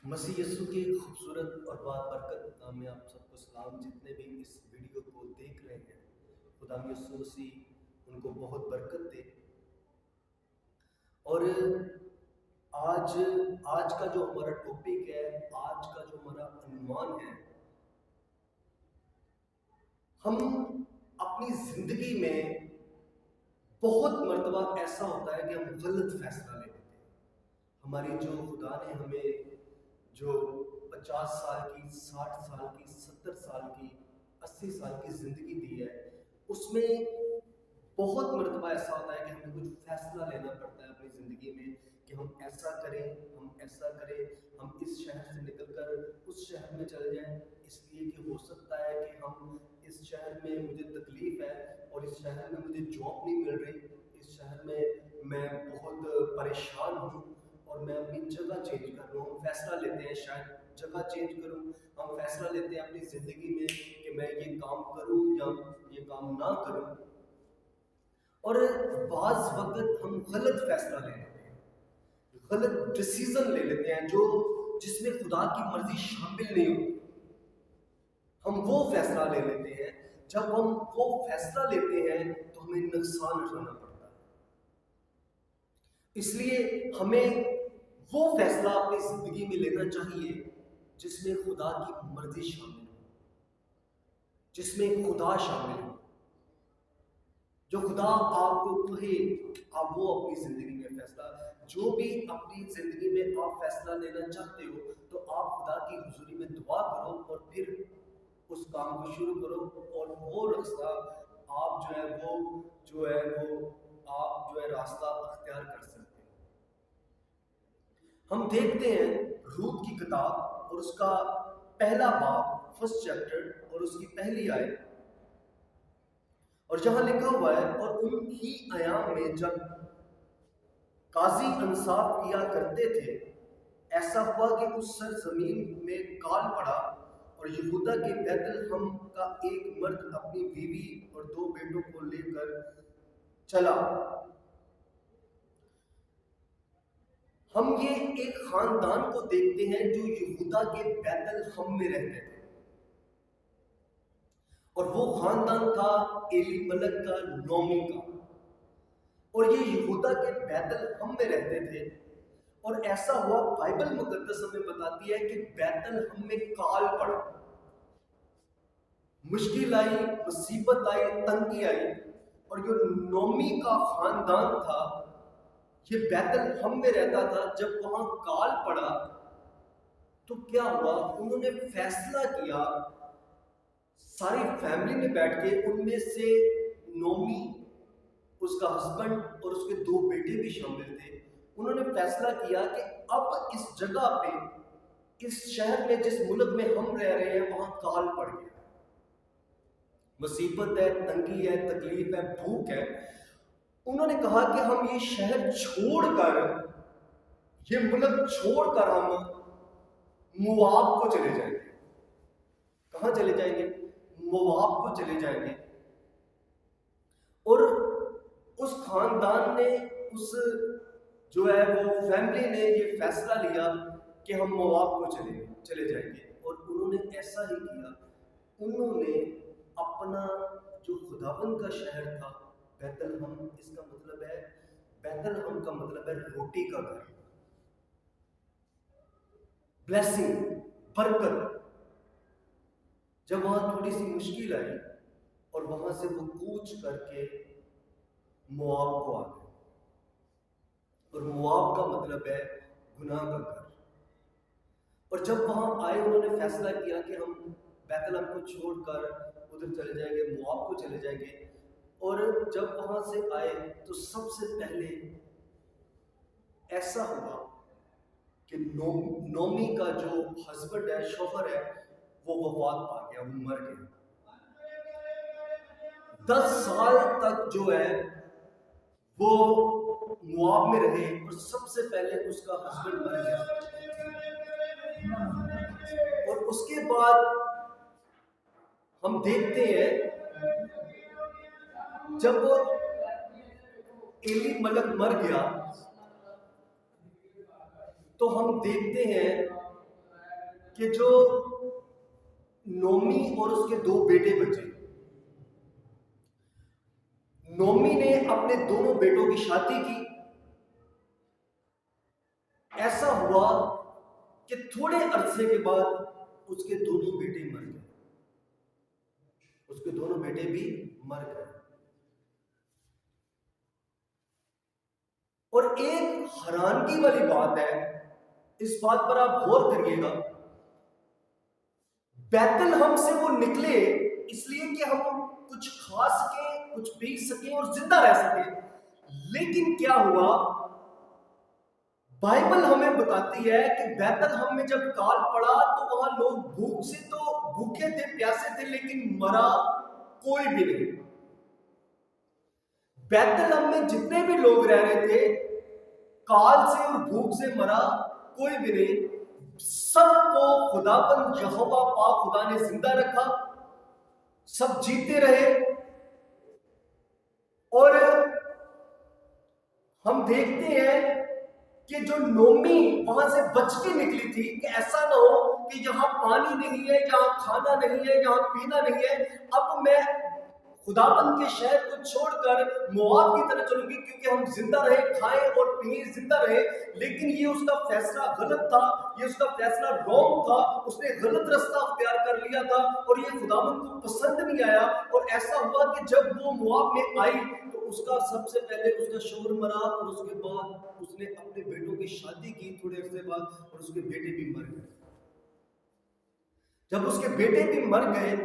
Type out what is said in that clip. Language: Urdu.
مسیح یسوع کی خوبصورت اور بابرکت نام میں آپ سب کو سلام. جتنے بھی اس ویڈیو کو دیکھ رہے ہیں، خدا یسوع مسیح ان کو بہت برکت دے. اور آج آج کا جو ہمارا ٹاپک ہے، آج کا جو ہمارا عنوان ہے، ہم اپنی زندگی میں بہت مرتبہ ایسا ہوتا ہے کہ ہم غلط فیصلہ لے لیتے ہیں. ہماری جو خدا نے ہمیں جو 50 سال کی، 60 سال کی، 70 سال کی، 80 سال کی زندگی دی ہے، اس میں بہت مرتبہ ایسا ہوتا ہے کہ ہمیں کچھ فیصلہ لینا پڑتا ہے اپنی زندگی میں کہ ہم ایسا کریں، ہم ایسا کریں، ہم اس شہر سے نکل کر اس شہر میں چلے جائیں، اس لیے کہ ہو سکتا ہے کہ ہم اس شہر میں مجھے تکلیف ہے اور اس شہر میں مجھے جاب نہیں مل رہی، اس شہر میں بہت پریشان ہوں اور میں اپنی جگہ چینج کر رہا ہوں. ہم فیصلہ لیتے ہیں شاید جگہ چینج کروں، ہم فیصلہ لیتے ہیں اپنی زندگی میں کہ میں یہ کام کروں یا یہ کام نہ کروں. اور بعض وقت ہم غلط فیصلہ لے لیتے ہیں، غلط ڈیسیزن لے لیتے ہیں جس میں خدا کی مرضی شامل نہیں ہوتی. ہم وہ فیصلہ لے لیتے ہیں، جب ہم وہ فیصلہ لیتے ہیں تو ہمیں نقصان اٹھانا پڑتا ہے. اس لیے ہمیں وہ فیصلہ اپنی زندگی میں لینا چاہیے جس میں خدا کی مرضی شامل ہو، جس میں خدا شامل ہو. جو خدا آپ کو کہے آپ وہ اپنی زندگی میں فیصلہ، جو بھی اپنی زندگی میں آپ فیصلہ لینا چاہتے ہو تو آپ خدا کی حضوری میں دعا کرو اور پھر اس کام کو شروع کرو، اور وہ راستہ آپ آپ راستہ اختیار کر سکتے ہیں. ہم دیکھتے ہیں روت کی کتاب اور اس کا پہلا باب، فرسٹ چیپٹر، اور اس کی پہلی آیت، اور جہاں لکھا ہوا ہے، اور ان ہی ایام میں جب قاضی انصاف کیا کرتے تھے، ایسا ہوا کہ اس سرزمین میں کال پڑا اور یہودا کے بیت لحم کا ایک مرد اپنی بیوی اور 2 بیٹوں کو لے کر چلا. ہم یہ ایک خاندان کو دیکھتے ہیں جو یہودا کے بیت لحم میں رہتے تھے، اور وہ خاندان تھا ایلی ملک کا، نومی کا. اور یہ یہودا کے بیت لحم میں رہتے تھے. اور ایسا ہوا، بائبل مقدس ہمیں بتاتی ہے کہ بیت لحم میں کال پڑا، مشکل آئی، مصیبت آئی، تنگی آئی. اور جو نومی کا خاندان تھا یہ بیت لحم میں رہتا تھا. جب وہاں کال پڑا تو کیا ہوا، انہوں نے فیصلہ کیا، ساری فیملی نے بیٹھ کے، ان میں سے نومی، اس کا ہسبینڈ اور اس کے 2 بیٹے بھی شامل تھے، انہوں نے فیصلہ کیا کہ اب اس جگہ پہ، اس شہر میں، جس ملک میں ہم رہ رہے ہیں، وہاں کال پڑ گیا، مصیبت ہے، تنگی ہے، تکلیف ہے، بھوک ہے. انہوں نے کہا کہ ہم یہ شہر چھوڑ کر، یہ ملک چھوڑ کر ہم مواب کو چلے جائیں گے. کہاں چلے جائیں گے؟ مواب کو چلے جائیں گے. اور اس خاندان نے، اس وہ فیملی نے یہ فیصلہ لیا کہ ہم مواب کو چلے جائیں گے. اور انہوں نے ایسا ہی کیا. انہوں نے اپنا جو خداوند کا شہر تھا، بیت لحم، اس کا مطلب ہے، بیت لحم کا مطلب ہے روٹی کا گھر، بلیسنگ، برکت. جب وہاں تھوڑی سی مشکل آئی اور وہاں سے وہ کوچ کر کے مواب کو آ گئے. اور مواب کا مطلب ہے گناہ کا گھر. اور جب وہاں آئے، انہوں نے فیصلہ کیا کہ ہم بیت لحم کو چھوڑ کر ادھر چلے جائیں گے، مواب کو چلے جائیں گے. اور جب وہاں سے آئے تو سب سے پہلے ایسا ہوا کہ نومی کا جو ہسبینڈ ہے، شوہر ہے، وہ وفات پا گیا، وہ مر گیا. 10 سال تک وہ مواب میں رہے، اور سب سے پہلے اس کا ہسبینڈ مر گیا. اور اس کے بعد ہم دیکھتے ہیں جب ایلی ملک مر گیا تو ہم دیکھتے ہیں کہ جو نومی اور اس کے 2 بیٹے بچے، نومی نے اپنے دونوں بیٹوں کی شادی کی. ایسا ہوا کہ تھوڑے عرصے کے بعد اس کے دونوں بیٹے مر گئے، اس کے دونوں بیٹے بھی مر گئے. اور ایک حیرانگی والی بات ہے، اس بات پر آپ غور کریے گا. بیت الحم سے وہ نکلے اس لیے کہ ہم کچھ کھا سکیں، کچھ پی سکیں اور زندہ رہ سکیں. لیکن کیا ہوا، بائبل ہمیں بتاتی ہے کہ بیت الحم میں جب کال پڑا تو وہاں لوگ بھوک سے تو بھوکے تھے، پیاسے تھے، لیکن مرا کوئی بھی نہیں. بیت الحم میں جتنے بھی لوگ رہ رہے تھے، کال سے اور بھوک سے مرا کوئی بھی نہیں. سب کو خداوند یہوہ پاک خدا نے زندہ رکھا، سب جیتے رہے. اور ہم دیکھتے ہیں کہ جو نومی وہاں سے بچ کے نکلی تھی کہ ایسا نہ ہو کہ یہاں پانی نہیں ہے، یہاں کھانا نہیں ہے، یہاں پینا نہیں ہے، اب میں خداوند کے شہر کو چھوڑ کر مواب کی طرف چلوں گی کیونکہ ہم زندہ رہے، کھائیں اور پییں، زندہ رہے. لیکن یہ اس کا فیصلہ غلط تھا، یہ اس کا فیصلہ رونگ تھا. اس نے غلط رستہ اختیار کر لیا تھا اور یہ خداوند کو پسند نہیں آیا. اور ایسا ہوا کہ جب وہ مواب میں آئی تو اس کا سب سے پہلے اس کا شوہر مرا اور اس کے بعد اس نے اپنے بیٹوں کی شادی کی تھوڑے عرصے بعد اور اس کے بیٹے بھی مر گئے. جب اس کے بیٹے بھی مر گئے